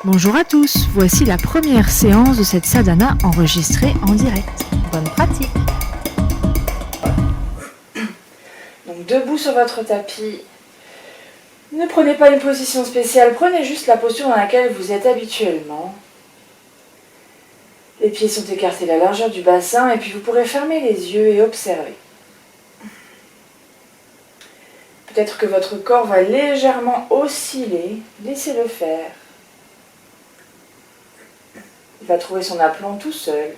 Bonjour à tous, voici la première séance de cette sadhana enregistrée en direct. Bonne pratique. Donc debout sur votre tapis, ne prenez pas une position spéciale, prenez juste la posture dans laquelle vous êtes habituellement. Les pieds sont écartés à la largeur du bassin et puis vous pourrez fermer les yeux et observer. Peut-être que votre corps va légèrement osciller, laissez-le faire. Il va trouver son aplomb tout seul.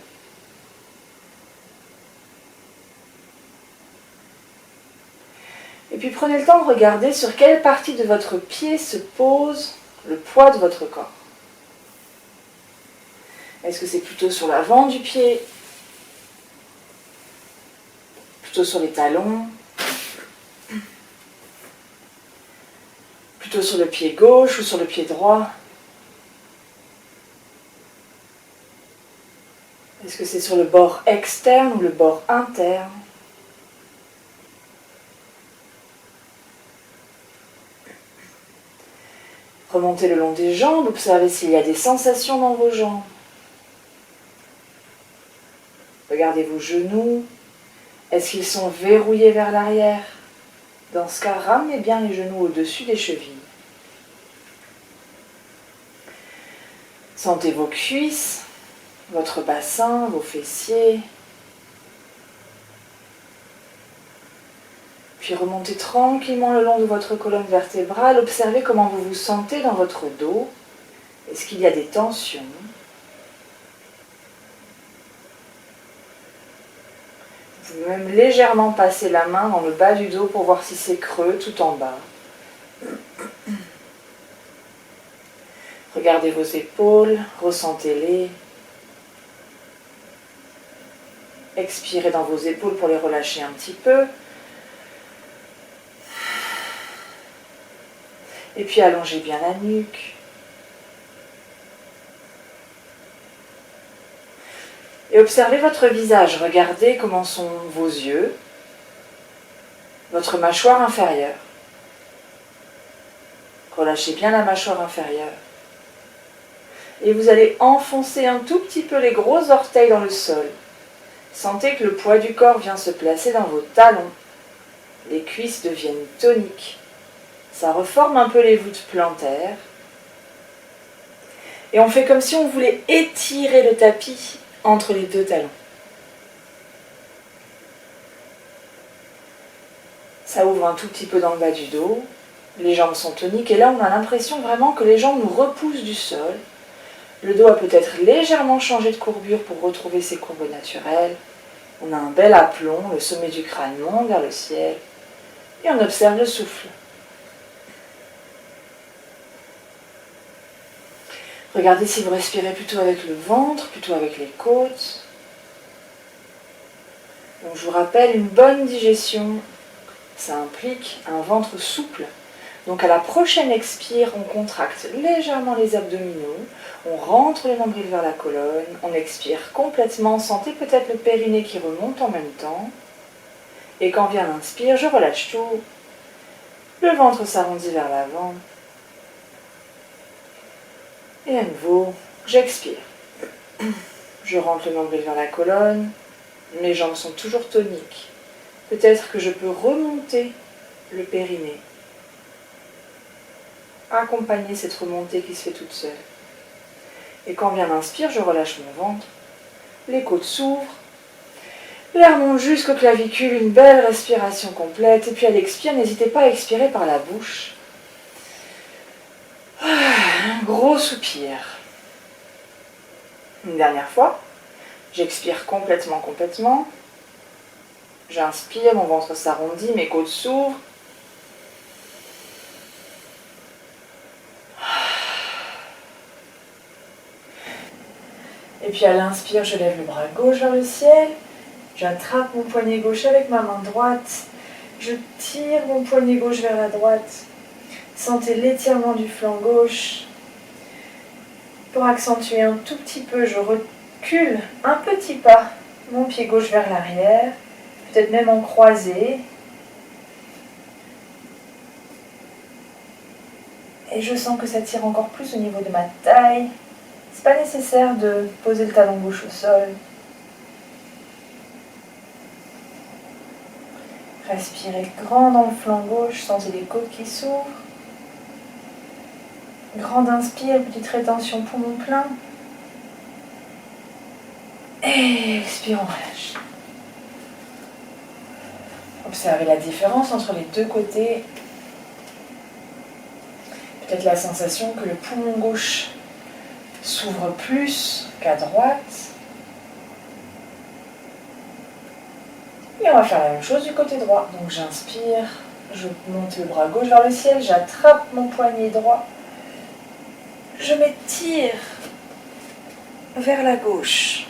Et puis prenez le temps de regarder sur quelle partie de votre pied se pose le poids de votre corps. Est-ce que c'est plutôt sur l'avant du pied? Plutôt sur les talons? Plutôt sur le pied gauche ou sur le pied droit? Est-ce que c'est sur le bord externe ou le bord interne? Remontez le long des jambes, observez s'il y a des sensations dans vos jambes. Regardez vos genoux. Est-ce qu'ils sont verrouillés vers l'arrière? Dans ce cas, ramenez bien les genoux au-dessus des chevilles. Sentez vos cuisses, votre bassin, vos fessiers. Puis remontez tranquillement le long de votre colonne vertébrale. Observez comment vous vous sentez dans votre dos. Est-ce qu'il y a des tensions? Vous pouvez même légèrement passer la main dans le bas du dos pour voir si c'est creux tout en bas. Regardez vos épaules, ressentez-les. Expirez dans vos épaules pour les relâcher un petit peu. Et puis allongez bien la nuque. Et observez votre visage. Regardez comment sont vos yeux, votre mâchoire inférieure. Relâchez bien la mâchoire inférieure. Et vous allez enfoncer un tout petit peu les gros orteils dans le sol. Sentez que le poids du corps vient se placer dans vos talons. Les cuisses deviennent toniques. Ça reforme un peu les voûtes plantaires. Et on fait comme si on voulait étirer le tapis entre les deux talons. Ça ouvre un tout petit peu dans le bas du dos. Les jambes sont toniques et là on a l'impression vraiment que les jambes nous repoussent du sol. Le dos a peut-être légèrement changé de courbure pour retrouver ses courbes naturelles. On a un bel aplomb, le sommet du crâne monte vers le ciel. Et on observe le souffle. Regardez si vous respirez plutôt avec le ventre, plutôt avec les côtes. Donc je vous rappelle, une bonne digestion, ça implique un ventre souple. Donc à la prochaine expire, on contracte légèrement les abdominaux, on rentre les nombrils vers la colonne, on expire complètement, sentez peut-être le périnée qui remonte en même temps. Et quand vient l'inspire, je relâche tout. Le ventre s'arrondit vers l'avant. Et à nouveau, j'expire. Je rentre le nombril vers la colonne. Mes jambes sont toujours toniques. Peut-être que je peux remonter le périnée. Accompagner cette remontée qui se fait toute seule. Et quand vient l'inspire, je relâche mon ventre. Les côtes s'ouvrent. L'air monte jusqu'aux clavicules, une belle respiration complète. Et puis à l'expire, n'hésitez pas à expirer par la bouche. Un gros soupir. Une dernière fois. J'expire complètement. J'inspire, mon ventre s'arrondit, mes côtes s'ouvrent. Et puis à l'inspire, je lève le bras gauche vers le ciel. J'attrape mon poignet gauche avec ma main droite. Je tire mon poignet gauche vers la droite. Sentez l'étirement du flanc gauche. Pour accentuer un tout petit peu, je recule un petit pas mon pied gauche vers l'arrière, peut-être même en croisé. Et je sens que ça tire encore plus au niveau de ma taille. C'est pas nécessaire de poser le talon gauche au sol. Respirez grand dans le flanc gauche, sentez les côtes qui s'ouvrent. Grande inspire, petite rétention poumon plein. Et expire, on relâche. Observez la différence entre les deux côtés. Peut-être la sensation que le poumon gauche s'ouvre plus qu'à droite. Et on va faire la même chose du côté droit. Donc j'inspire, je monte le bras gauche vers le ciel, j'attrape mon poignet droit. Je m'étire vers la gauche.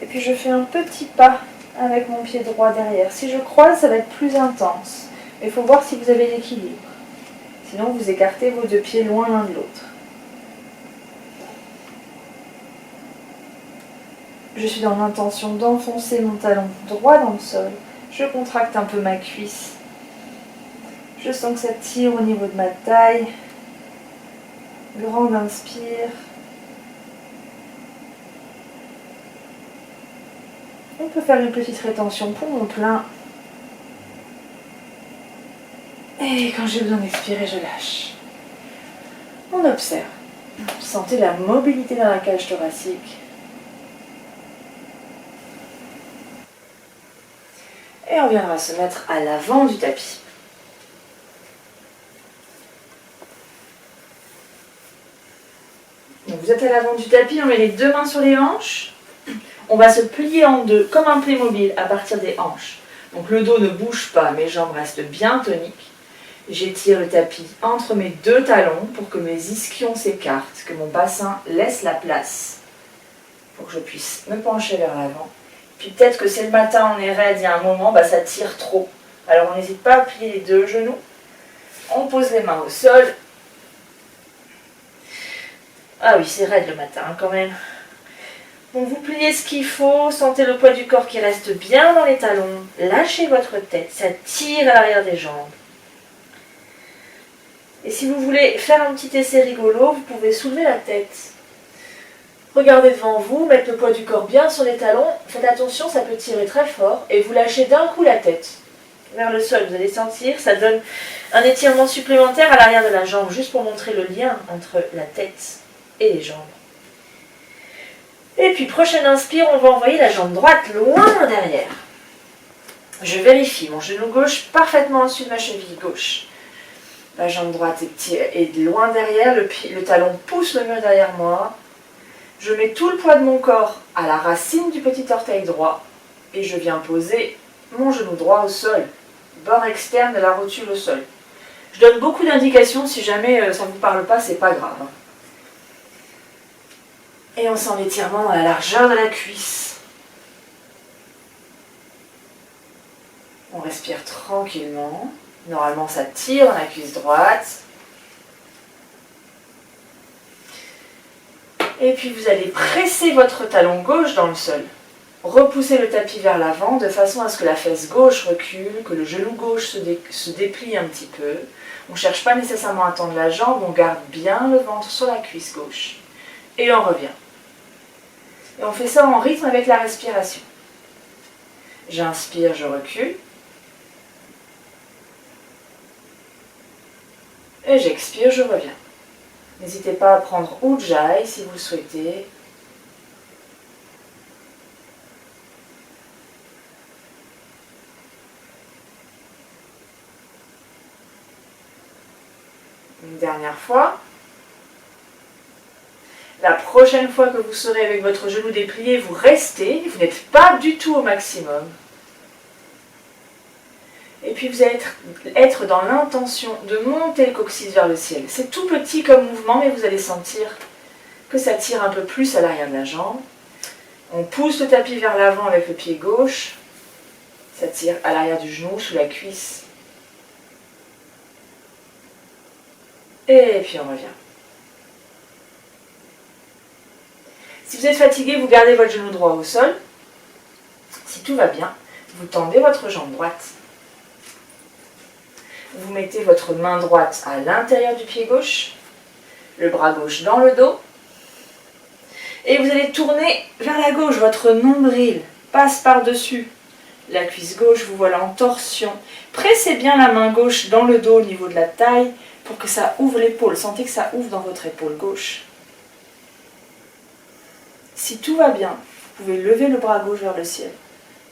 Et puis je fais un petit pas avec mon pied droit derrière. Si je croise, ça va être plus intense. Mais il faut voir si vous avez l'équilibre. Sinon, vous écartez vos deux pieds loin l'un de l'autre. Je suis dans l'intention d'enfoncer mon talon droit dans le sol. Je contracte un peu ma cuisse. Je sens que ça tire au niveau de ma taille. Grande inspire. On peut faire une petite rétention poumon plein. Et quand j'ai besoin d'expirer, je lâche. On observe. Sentez la mobilité dans la cage thoracique. Et on viendra se mettre à l'avant du tapis. Donc vous êtes à l'avant du tapis, on met les deux mains sur les hanches. On va se plier en deux, comme un Playmobil, à partir des hanches. Donc le dos ne bouge pas, mes jambes restent bien toniques. J'étire le tapis entre mes deux talons pour que mes ischions s'écartent, que mon bassin laisse la place pour que je puisse me pencher vers l'avant. Puis peut-être que c'est le matin, on est raide, il y a un moment, ça tire trop. Alors on n'hésite pas à plier les deux genoux. On pose les mains au sol. Ah oui, c'est raide le matin quand même. Donc vous pliez ce qu'il faut, sentez le poids du corps qui reste bien dans les talons. Lâchez votre tête, ça tire à l'arrière des jambes. Et si vous voulez faire un petit essai rigolo, vous pouvez soulever la tête. Regardez devant vous, mettre le poids du corps bien sur les talons. Faites attention, ça peut tirer très fort. Et vous lâchez d'un coup la tête vers le sol. Vous allez sentir, ça donne un étirement supplémentaire à l'arrière de la jambe, juste pour montrer le lien entre la tête et les jambes. Et puis, prochaine inspire, on va envoyer la jambe droite loin derrière. Je vérifie mon genou gauche parfaitement au-dessus de ma cheville gauche. La jambe droite est loin derrière, le talon pousse le mur derrière moi. Je mets tout le poids de mon corps à la racine du petit orteil droit et je viens poser mon genou droit au sol, bord externe de la rotule au sol. Je donne beaucoup d'indications, si jamais ça ne vous parle pas, c'est pas grave. Et on sent l'étirement dans la largeur de la cuisse. On respire tranquillement. Normalement, ça tire dans la cuisse droite. Et puis, vous allez presser votre talon gauche dans le sol. Repoussez le tapis vers l'avant de façon à ce que la fesse gauche recule, que le genou gauche se déplie un petit peu. On ne cherche pas nécessairement à tendre la jambe, on garde bien le ventre sur la cuisse gauche. Et on revient. Et on fait ça en rythme avec la respiration. J'inspire, je recule. Et j'expire, je reviens. N'hésitez pas à prendre Ujjayi si vous le souhaitez. Une dernière fois. La prochaine fois que vous serez avec votre genou déplié, vous restez, vous n'êtes pas du tout au maximum. Et puis vous allez être dans l'intention de monter le coccyx vers le ciel. C'est tout petit comme mouvement, mais vous allez sentir que ça tire un peu plus à l'arrière de la jambe. On pousse le tapis vers l'avant avec le pied gauche. Ça tire à l'arrière du genou, sous la cuisse. Et puis on revient. Si vous êtes fatigué, vous gardez votre genou droit au sol. Si tout va bien, vous tendez votre jambe droite. Vous mettez votre main droite à l'intérieur du pied gauche, le bras gauche dans le dos, et vous allez tourner vers la gauche. Votre nombril passe par-dessus la cuisse gauche, vous voilà en torsion. Pressez bien la main gauche dans le dos au niveau de la taille pour que ça ouvre l'épaule. Sentez que ça ouvre dans votre épaule gauche. Si tout va bien, vous pouvez lever le bras gauche vers le ciel.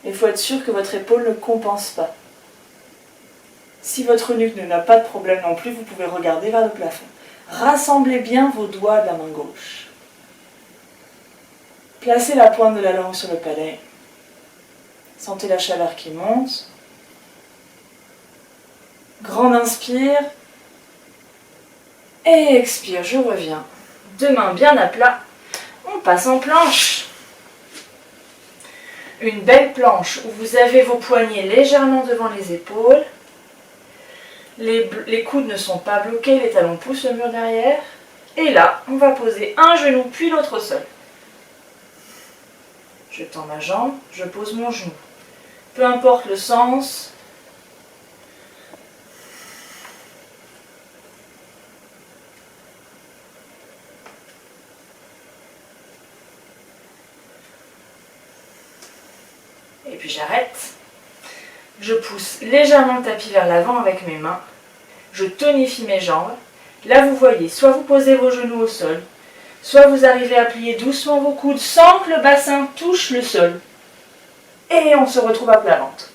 Mais il faut être sûr que votre épaule ne compense pas. Si votre nuque n'a pas de problème non plus, vous pouvez regarder vers le plafond. Rassemblez bien vos doigts de la main gauche. Placez la pointe de la langue sur le palais. Sentez la chaleur qui monte. Grande inspire. Et expire, je reviens. Deux mains bien à plat. On passe en planche. Une belle planche où vous avez vos poignets légèrement devant les épaules. Les coudes ne sont pas bloqués, les talons poussent le mur derrière. Et là, on va poser un genou puis l'autre au sol. Je tends ma jambe, je pose mon genou. Peu importe le sens. Et puis j'arrête. Je pousse légèrement le tapis vers l'avant avec mes mains. Je tonifie mes jambes. Là, vous voyez, soit vous posez vos genoux au sol, soit vous arrivez à plier doucement vos coudes sans que le bassin touche le sol. Et on se retrouve à plat ventre.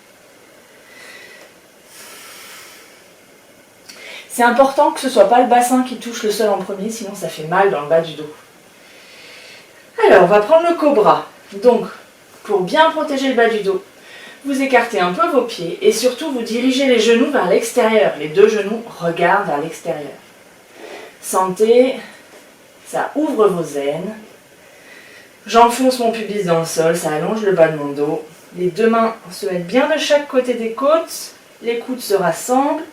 C'est important que ce ne soit pas le bassin qui touche le sol en premier, sinon ça fait mal dans le bas du dos. Alors, on va prendre le cobra. Donc, pour bien protéger le bas du dos, vous écartez un peu vos pieds et surtout vous dirigez les genoux vers l'extérieur. Les deux genoux regardent vers l'extérieur. Sentez, ça ouvre vos aines. J'enfonce mon pubis dans le sol, ça allonge le bas de mon dos. Les deux mains se mettent bien de chaque côté des côtes. Les coudes se rassemblent.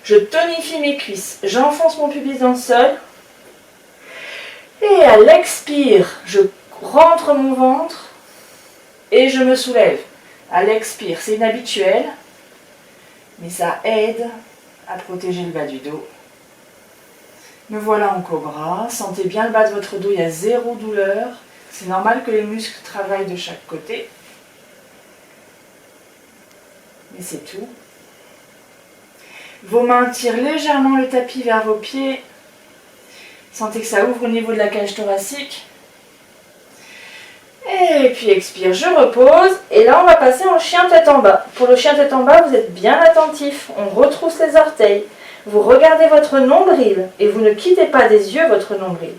Je tonifie mes cuisses. J'enfonce mon pubis dans le sol. Et à l'expire, je rentre mon ventre et je me soulève. À l'expire, c'est inhabituel, mais ça aide à protéger le bas du dos. Me voilà en cobra. Sentez bien le bas de votre dos, il y a zéro douleur. C'est normal que les muscles travaillent de chaque côté. Mais c'est tout. Vos mains tirent légèrement le tapis vers vos pieds. Sentez que ça ouvre au niveau de la cage thoracique. Et puis expire, je repose. Et là, on va passer en chien tête en bas. Pour le chien tête en bas, vous êtes bien attentif. On retrousse les orteils. Vous regardez votre nombril et vous ne quittez pas des yeux votre nombril.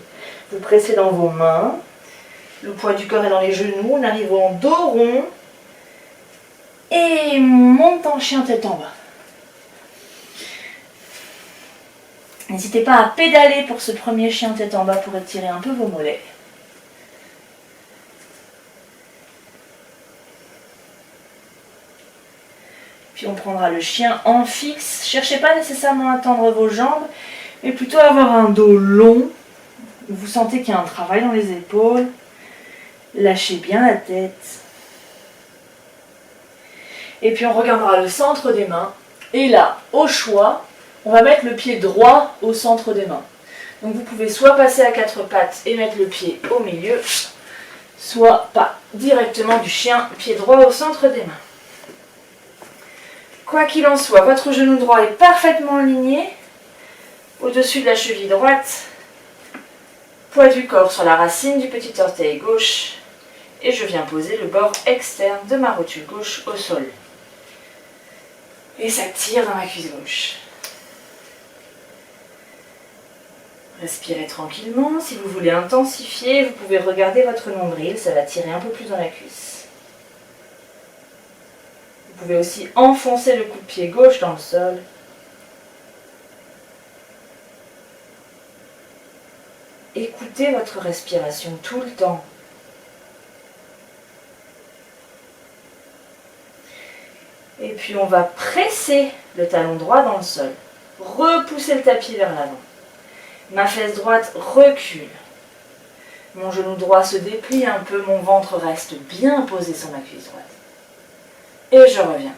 Vous pressez dans vos mains. Le poids du corps est dans les genoux. On arrive en dos rond. Et monte en chien tête en bas. N'hésitez pas à pédaler pour ce premier chien tête en bas pour étirer un peu vos mollets. Puis on prendra le chien en fixe. Cherchez pas nécessairement à tendre vos jambes, mais plutôt à avoir un dos long. Vous sentez qu'il y a un travail dans les épaules. Lâchez bien la tête. Et puis on regardera le centre des mains. Et là, au choix, on va mettre le pied droit au centre des mains. Donc vous pouvez soit passer à quatre pattes et mettre le pied au milieu, soit pas directement du chien, pied droit au centre des mains. Quoi qu'il en soit, votre genou droit est parfaitement aligné au-dessus de la cheville droite, poids du corps sur la racine du petit orteil gauche, et je viens poser le bord externe de ma rotule gauche au sol. Et ça tire dans ma cuisse gauche. Respirez tranquillement. Si vous voulez intensifier, vous pouvez regarder votre nombril, ça va tirer un peu plus dans la cuisse. Vous pouvez aussi enfoncer le coup de pied gauche dans le sol. Écoutez votre respiration tout le temps. Et puis on va presser le talon droit dans le sol. Repoussez le tapis vers l'avant. Ma fesse droite recule. Mon genou droit se déplie un peu, mon ventre reste bien posé sur ma cuisse droite. Et je reviens.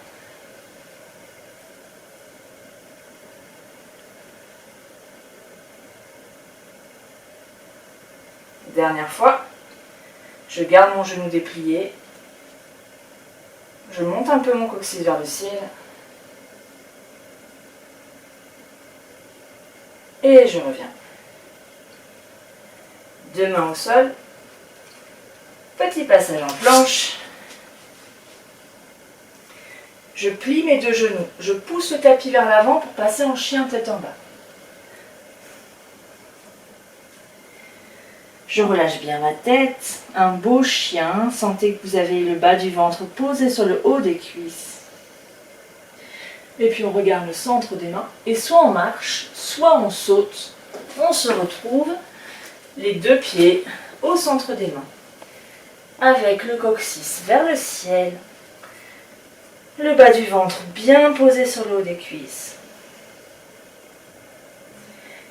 Dernière fois. Je garde mon genou déplié. Je monte un peu mon coccyx vers le ciel. Et je reviens. Deux mains au sol. Petit passage en planche. Je plie mes deux genoux. Je pousse le tapis vers l'avant pour passer en chien tête en bas. Je relâche bien ma tête. Un beau chien. Sentez que vous avez le bas du ventre posé sur le haut des cuisses. Et puis on regarde le centre des mains. Et soit on marche, soit on saute. On se retrouve les deux pieds au centre des mains. Avec le coccyx vers le ciel. Le bas du ventre bien posé sur le haut des cuisses.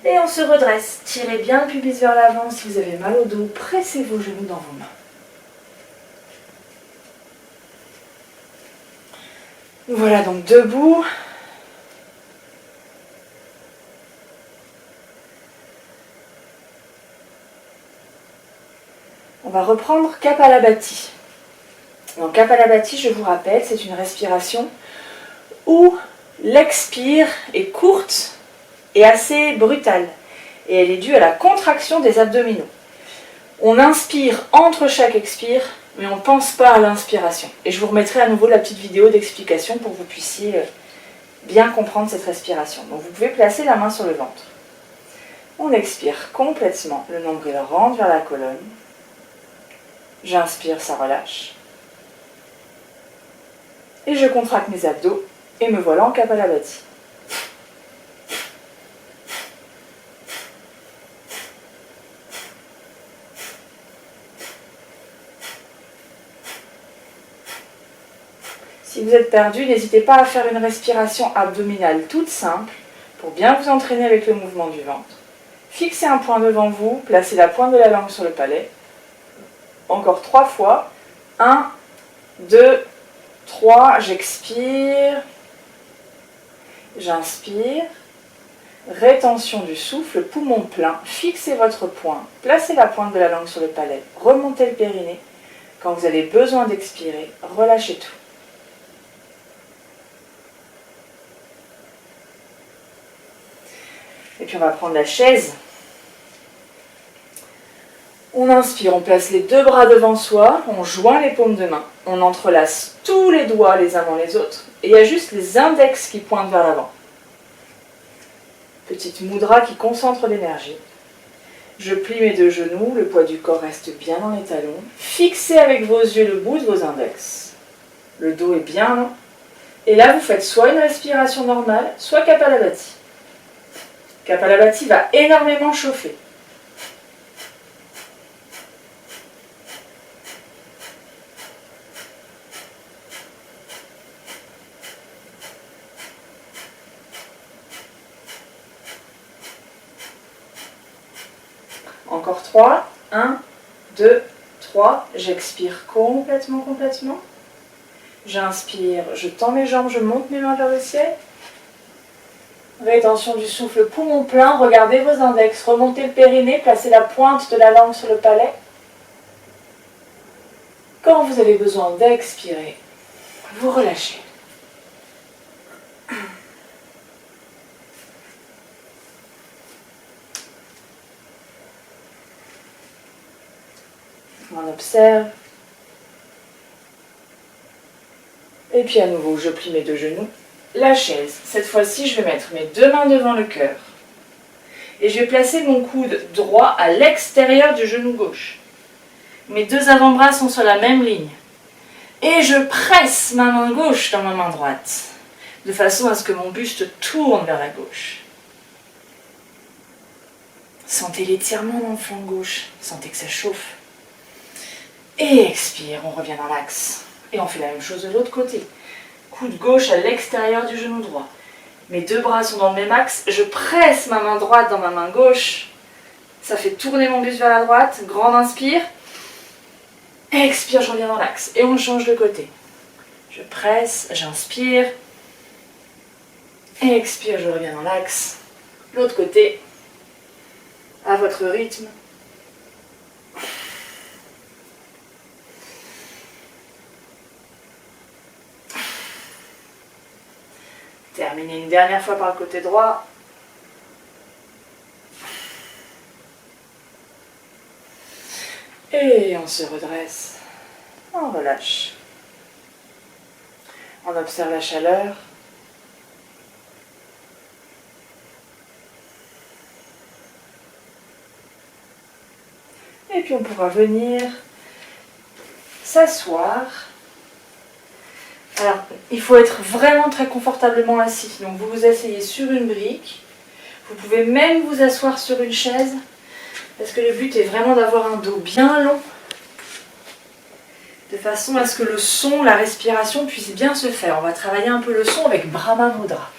Et on se redresse. Tirez bien le pubis vers l'avant. Si vous avez mal au dos, pressez vos genoux dans vos mains. Voilà donc debout. On va reprendre Kapalabhati. Donc Kapalabhati, je vous rappelle, c'est une respiration où l'expire est courte et assez brutale. Et elle est due à la contraction des abdominaux. On inspire entre chaque expire, mais on ne pense pas à l'inspiration. Et je vous remettrai à nouveau la petite vidéo d'explication pour que vous puissiez bien comprendre cette respiration. Donc vous pouvez placer la main sur le ventre. On expire complètement, le nombril rentre vers la colonne. J'inspire, ça relâche. Et je contracte mes abdos et me voilà en Kapalabhati. Si vous êtes perdu, n'hésitez pas à faire une respiration abdominale toute simple pour bien vous entraîner avec le mouvement du ventre. Fixez un point devant vous, placez la pointe de la langue sur le palais. Encore 3 fois. 1, 2, 3, j'expire. J'inspire. Rétention du souffle, poumon plein. Fixez votre poing. Placez la pointe de la langue sur le palais. Remontez le périnée. Quand vous avez besoin d'expirer, relâchez tout. Et puis on va prendre la chaise. On inspire, on place les deux bras devant soi, on joint les paumes de main, on entrelace tous les doigts les uns dans les autres, et il y a juste les index qui pointent vers l'avant. Petite mudra qui concentre l'énergie. Je plie mes deux genoux, le poids du corps reste bien dans les talons. Fixez avec vos yeux le bout de vos index. Le dos est bien long. Et là, vous faites soit une respiration normale, soit Kapalabhati. Kapalabhati va énormément chauffer. Encore 3. 1, 2, 3. J'expire complètement. J'inspire, je tends mes jambes, je monte mes mains vers le ciel. Rétention du souffle, poumon plein. Regardez vos index, remontez le périnée, placez la pointe de la langue sur le palais. Quand vous avez besoin d'expirer, vous relâchez. On observe. Et puis à nouveau, je plie mes deux genoux. La chaise, cette fois-ci, je vais mettre mes deux mains devant le cœur. Et je vais placer mon coude droit à l'extérieur du genou gauche. Mes deux avant-bras sont sur la même ligne. Et je presse ma main gauche dans ma main droite, de façon à ce que mon buste tourne vers la gauche. Sentez l'étirement dans le flanc gauche, sentez que ça chauffe. Et expire, on revient dans l'axe. Et on fait la même chose de l'autre côté. Coude gauche à l'extérieur du genou droit. Mes deux bras sont dans le même axe. Je presse ma main droite dans ma main gauche. Ça fait tourner mon buste vers la droite. Grande inspire. Expire, je reviens dans l'axe. Et on change de côté. Je presse, j'inspire. Expire, je reviens dans l'axe. L'autre côté. À votre rythme. terminer une dernière fois par le côté droit. Et on se redresse. On relâche. On observe la chaleur. Et puis on pourra venir s'asseoir. Alors, il faut être vraiment très confortablement assis. Donc vous vous asseyez sur une brique. Vous pouvez même vous asseoir sur une chaise. Parce que le but est vraiment d'avoir un dos bien long. De façon à ce que le son, la respiration puisse bien se faire. On va travailler un peu le son avec Brahma Mudra.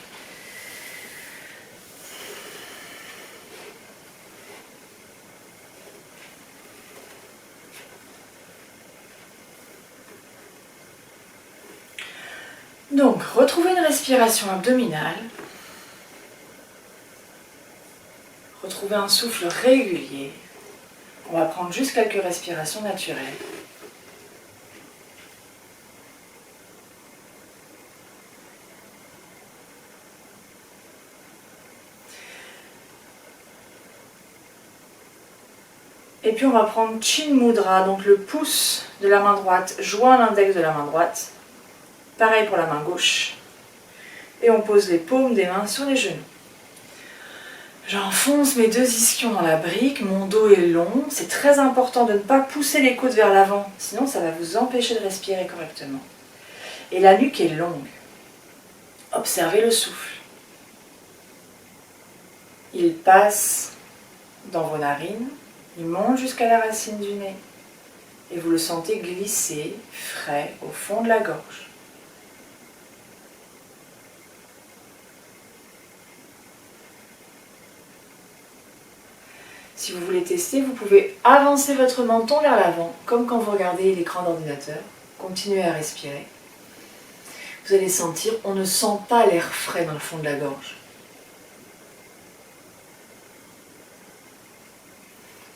Donc, retrouvez une respiration abdominale. Retrouvez un souffle régulier. On va prendre juste quelques respirations naturelles. Et puis on va prendre Chin Mudra, donc le pouce de la main droite joint à l'index de la main droite. Pareil pour la main gauche. Et on pose les paumes des mains sur les genoux. J'enfonce mes 2 ischions dans la brique, mon dos est long. C'est très important de ne pas pousser les côtes vers l'avant, sinon ça va vous empêcher de respirer correctement. Et la nuque est longue. Observez le souffle. Il passe dans vos narines, il monte jusqu'à la racine du nez. Et vous le sentez glisser, frais, au fond de la gorge. Si vous voulez tester, vous pouvez avancer votre menton vers l'avant, comme quand vous regardez l'écran d'ordinateur. Continuez à respirer. Vous allez sentir, on ne sent pas l'air frais dans le fond de la gorge.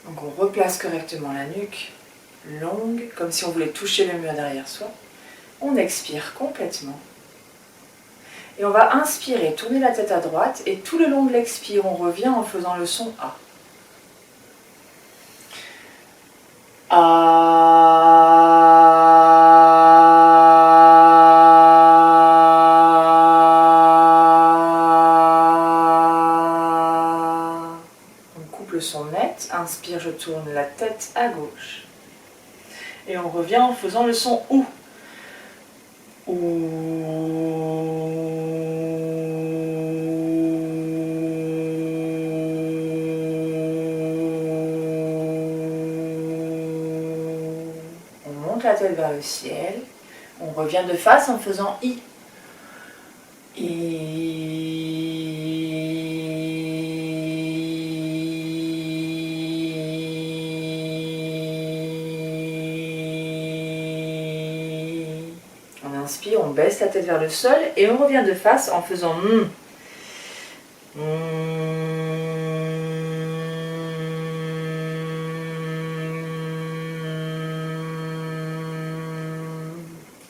Donc on replace correctement la nuque, longue, comme si on voulait toucher le mur derrière soi. On expire complètement. Et on va inspirer, tourner la tête à droite, et tout le long de l'expire, on revient en faisant le son A. On coupe le son net, inspire, je tourne la tête à gauche. Et on revient en faisant le son OU. La tête vers le ciel, on revient de face en faisant I. On inspire, on baisse la tête vers le sol et on revient de face en faisant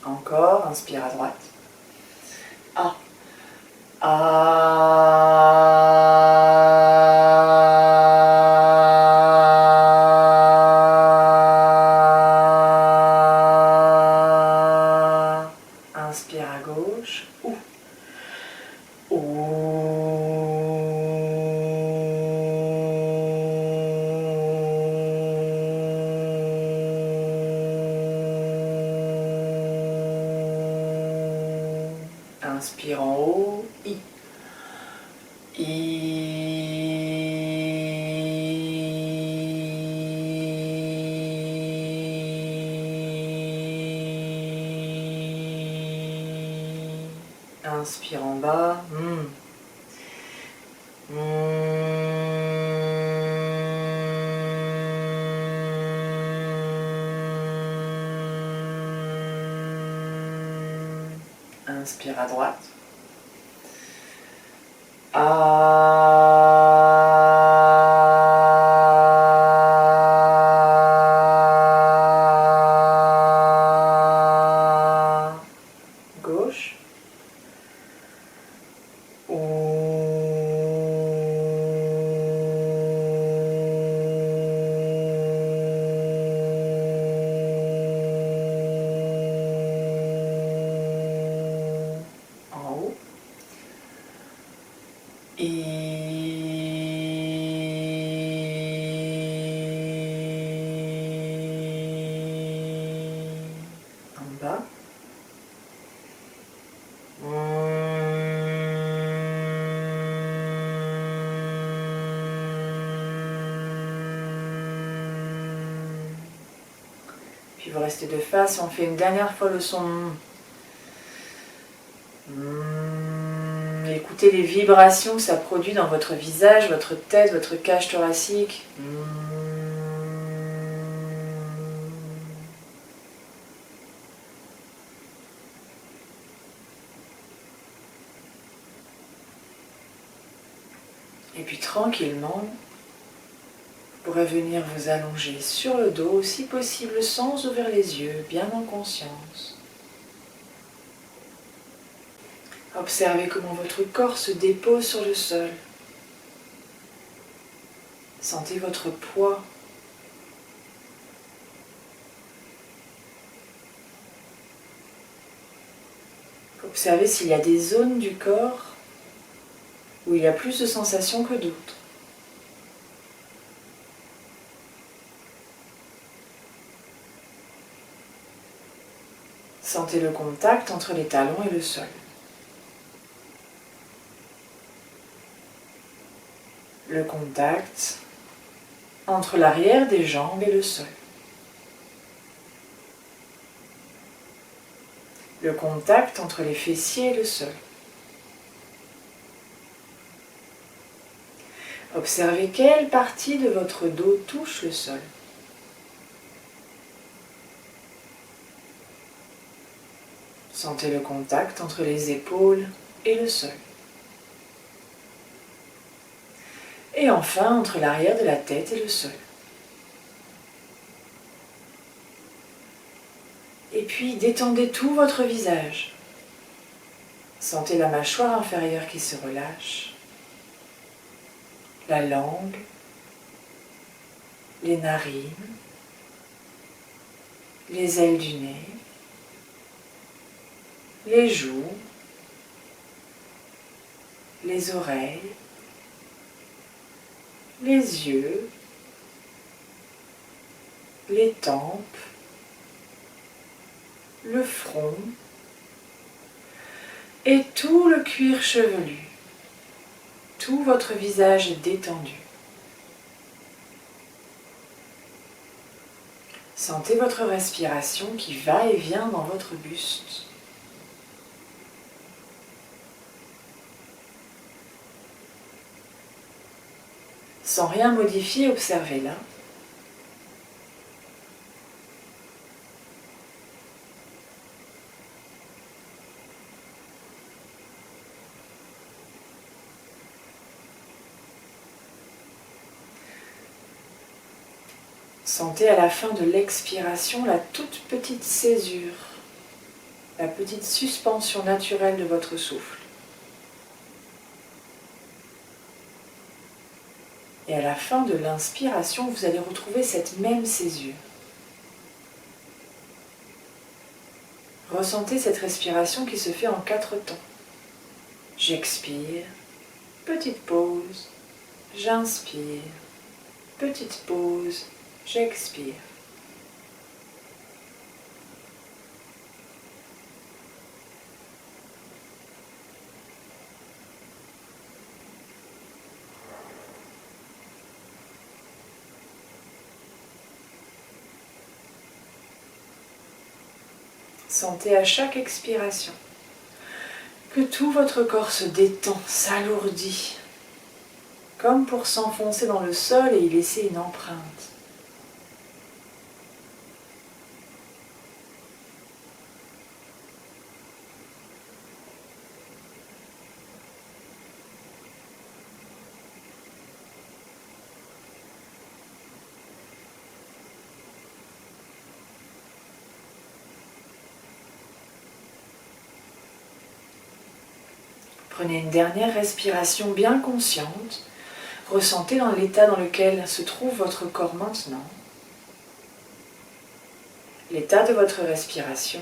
Encore, inspire à droite. A. Inspire à gauche. OU. Inspire en haut, I. Inspire en bas, Inspire à droite. Gauche. Puis vous restez de face, on fait une dernière fois le son. Écoutez les vibrations que ça produit dans votre visage, votre tête, votre cage thoracique. Et puis tranquillement, vous pourrez venir vous allonger sur le dos, si possible sans ouvrir les yeux, bien en conscience. Observez comment votre corps se dépose sur le sol. Sentez votre poids. Observez s'il y a des zones du corps où il y a plus de sensations que d'autres. Sentez le contact entre les talons et le sol. Le contact entre l'arrière des jambes et le sol. Le contact entre les fessiers et le sol. Observez quelle partie de votre dos touche le sol. Sentez le contact entre les épaules et le sol. Et enfin, entre l'arrière de la tête et le sol. Et puis, détendez tout votre visage. Sentez la mâchoire inférieure qui se relâche, la langue, les narines, les ailes du nez, les joues, les oreilles, les yeux, les tempes, le front et tout le cuir chevelu. Tout votre visage est détendu. Sentez votre respiration qui va et vient dans votre buste. Sans rien modifier, observez-la. Sentez à la fin de l'expiration la toute petite césure, la petite suspension naturelle de votre souffle. Et à la fin de l'inspiration, vous allez retrouver cette même césure. Ressentez cette respiration qui se fait en 4 temps. J'expire, petite pause, j'inspire, petite pause, j'expire. Sentez à chaque expiration que tout votre corps se détend, s'alourdit, comme pour s'enfoncer dans le sol et y laisser une empreinte. Prenez une dernière respiration bien consciente. Ressentez dans l'état dans lequel se trouve votre corps maintenant. L'état de votre respiration.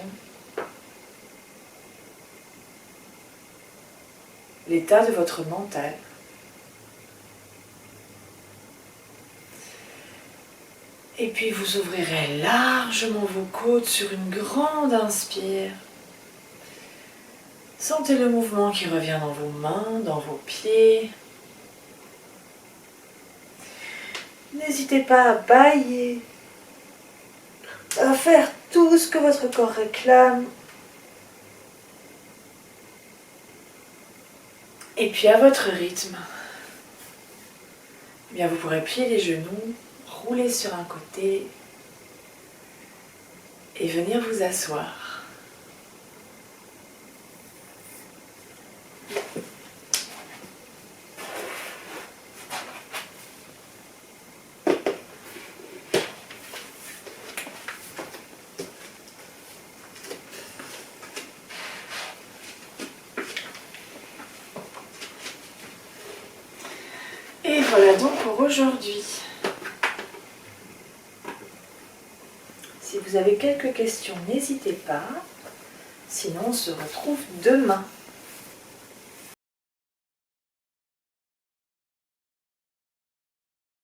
L'état de votre mental. Et puis vous ouvrirez largement vos côtes sur une grande inspire. Sentez le mouvement qui revient dans vos mains, dans vos pieds. N'hésitez pas à bâiller, à à faire tout ce que votre corps réclame. Et puis à votre rythme, eh bien vous pourrez plier les genoux, rouler sur un côté et venir vous asseoir. Et voilà donc pour aujourd'hui. Si vous avez quelques questions, n'hésitez pas. Sinon, on se retrouve demain.